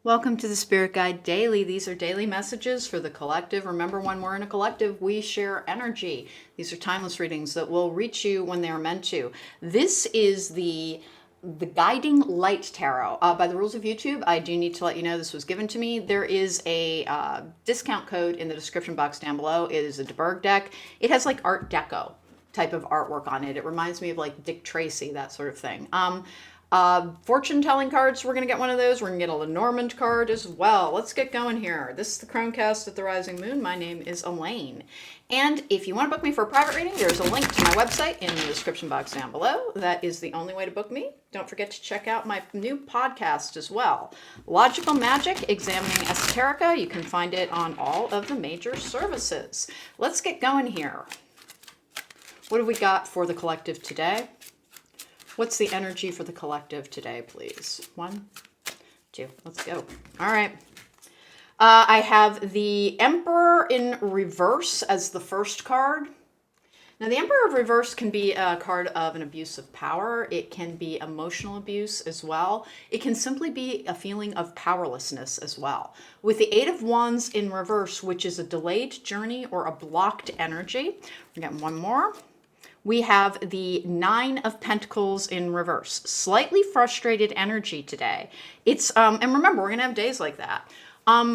Welcome to the Spirit Guide Daily. These are daily messages for the collective. Remember, when we're in a collective, we share energy. These are timeless readings that will reach you when they are meant to. This is the Guiding Light Tarot. By the rules of YouTube, I do need to let you know this was given to me. There is a discount code in the description box down below. It is a DeBerg deck. It has like Art Deco type of artwork on it. It reminds me of like Dick Tracy, that sort of thing. Fortune telling cards, we're going to get one of those. We're going to get a Lenormand card as well. Let's get going here. This is the cronecast at the Rising Moon. My name is Elaine. And if you want to book me for a private reading, there's a link to my website in the description box down below. That is the only way to book me. Don't forget to check out my new podcast as well. Logical Magic, Examining Esoterica. You can find it on all of the major services. Let's get going here. What have we got for the collective today? What's the energy for the collective today, please? 1, 2, let's go. All right. I have the Emperor in reverse as the first card. Now, the Emperor of reverse can be a card of an abuse of power. It can be emotional abuse as well. It can simply be a feeling of powerlessness as well. With the Eight of Wands in reverse, which is a delayed journey or a blocked energy. We're getting one more. We have the Nine of Pentacles in reverse. Slightly frustrated energy today. It's and remember, we're going to have days like that.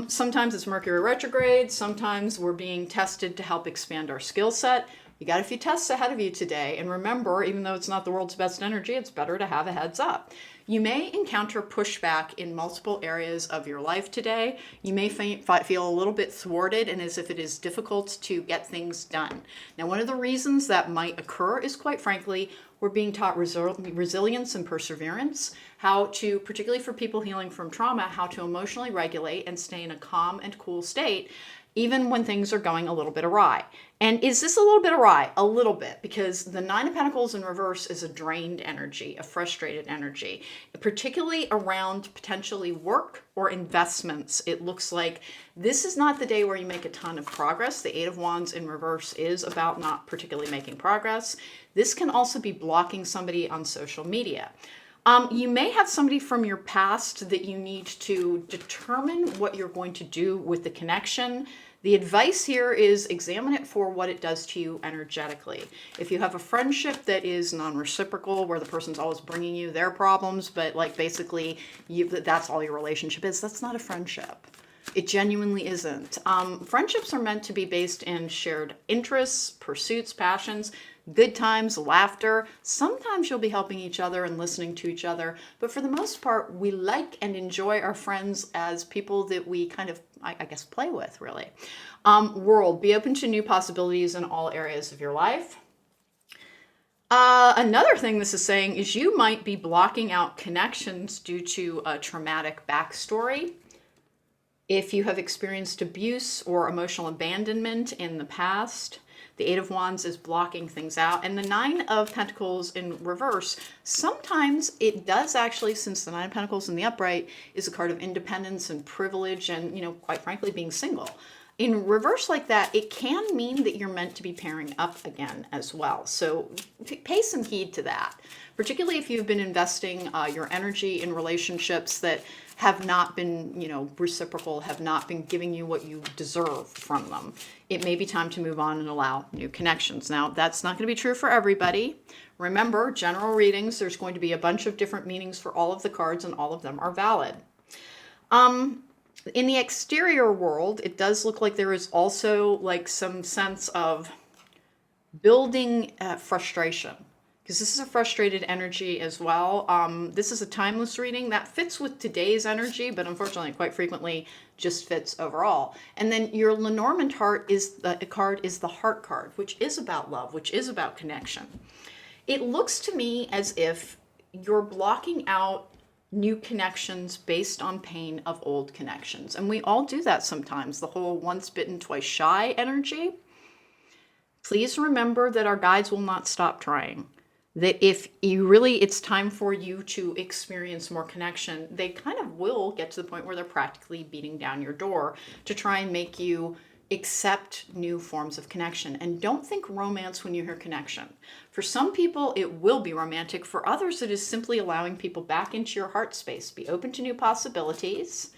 Sometimes it's Mercury retrograde. Sometimes we're being tested to help expand our skill set. You got a few tests ahead of you today. And remember, even though it's not the world's best energy, it's better to have a heads up. You may encounter pushback in multiple areas of your life today. You may feel a little bit thwarted and as if it is difficult to get things done. Now, one of the reasons that might occur is, quite frankly, we're being taught resilience and perseverance, how to, particularly for people healing from trauma, how to emotionally regulate and stay in a calm and cool state, even when things are going a little bit awry. And is this a little bit awry? A little bit, because the Nine of Pentacles in reverse is a drained energy, a frustrated energy, particularly around potentially work or investments. It looks like this is not the day where you make a ton of progress. The Eight of Wands in reverse is about not particularly making progress. This can also be blocking somebody on social media. You may have somebody from your past that you need to determine what you're going to do with the connection. The advice here is examine it for what it does to you energetically. If you have a friendship that is non-reciprocal, where the person's always bringing you their problems, but like basically that's all your relationship is, that's not a friendship. It genuinely isn't. Friendships are meant to be based in shared interests, pursuits, passions, good times, laughter. Sometimes you'll be helping each other and listening to each other. But for the most part, we like and enjoy our friends as people that we kind of, I guess, play with, really. World, be open to new possibilities in all areas of your life. Another thing this is saying is you might be blocking out connections due to a traumatic backstory. If you have experienced abuse or emotional abandonment in the past, the Eight of Wands is blocking things out. And the Nine of Pentacles in reverse, sometimes it does actually, since the Nine of Pentacles in the upright is a card of independence and privilege and, quite frankly, being single. In reverse like that, it can mean that you're meant to be pairing up again as well. So pay some heed to that, particularly if you've been investing your energy in relationships that have not been, reciprocal, have not been giving you what you deserve from them. It may be time to move on and allow new connections. Now, that's not going to be true for everybody. Remember, general readings, there's going to be a bunch of different meanings for all of the cards, and all of them are valid. In the exterior world, it does look like there is also like some sense of building frustration, because this is a frustrated energy as well. This is a timeless reading that fits with today's energy, but unfortunately, quite frequently, just fits overall. And then your Lenormand heart is the heart card, which is about love, which is about connection. It looks to me as if you're blocking out new connections based on pain of old connections. And we all do that sometimes, the whole once bitten, twice shy energy. Please remember that our guides will not stop trying. That if it's time for you to experience more connection, they kind of will get to the point where they're practically beating down your door to try and make you accept new forms of connection. And don't think romance when you hear connection. For some people, it will be romantic. For others, it is simply allowing people back into your heart space. Be open to new possibilities.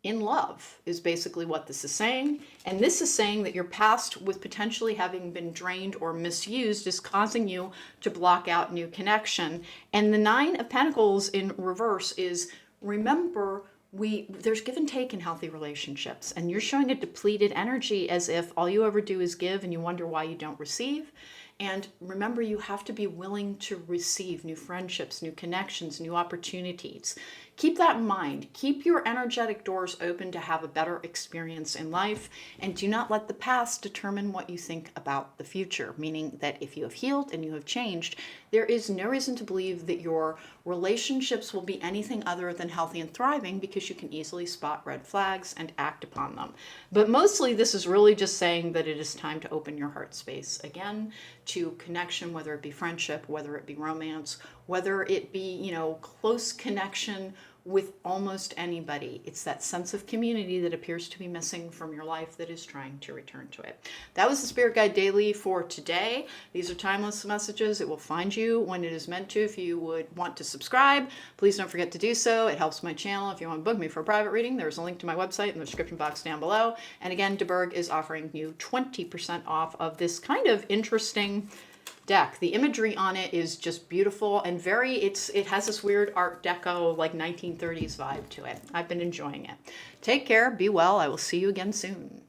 in love is basically what this is saying. And this is saying that your past, with potentially having been drained or misused, is causing you to block out new connection. And the Nine of Pentacles in reverse is, remember, there's give and take in healthy relationships, and you're showing a depleted energy as if all you ever do is give and you wonder why you don't receive. And remember, you have to be willing to receive new friendships, new connections, new opportunities. Keep that in mind. Keep your energetic doors open to have a better experience in life, and do not let the past determine what you think about the future, meaning that if you have healed and you have changed, there is no reason to believe that your relationships will be anything other than healthy and thriving, because you can easily spot red flags and act upon them. But mostly this is really just saying that it is time to open your heart space again to connection, whether it be friendship, whether it be romance, whether it be, close connection with almost anybody. It's that sense of community that appears to be missing from your life that is trying to return to it. That was the Spirit Guide Daily for today. These are timeless messages. It will find you when it is meant to. If you would want to subscribe, please don't forget to do so. It helps my channel. If you want to book me for a private reading, there's a link to my website in the description box down below. And again, DeBerg is offering you 20% off of this kind of interesting deck. The imagery on it is just beautiful and it has this weird Art Deco, like 1930s vibe to it. I've been enjoying it. Take care, be well. I will see you again soon.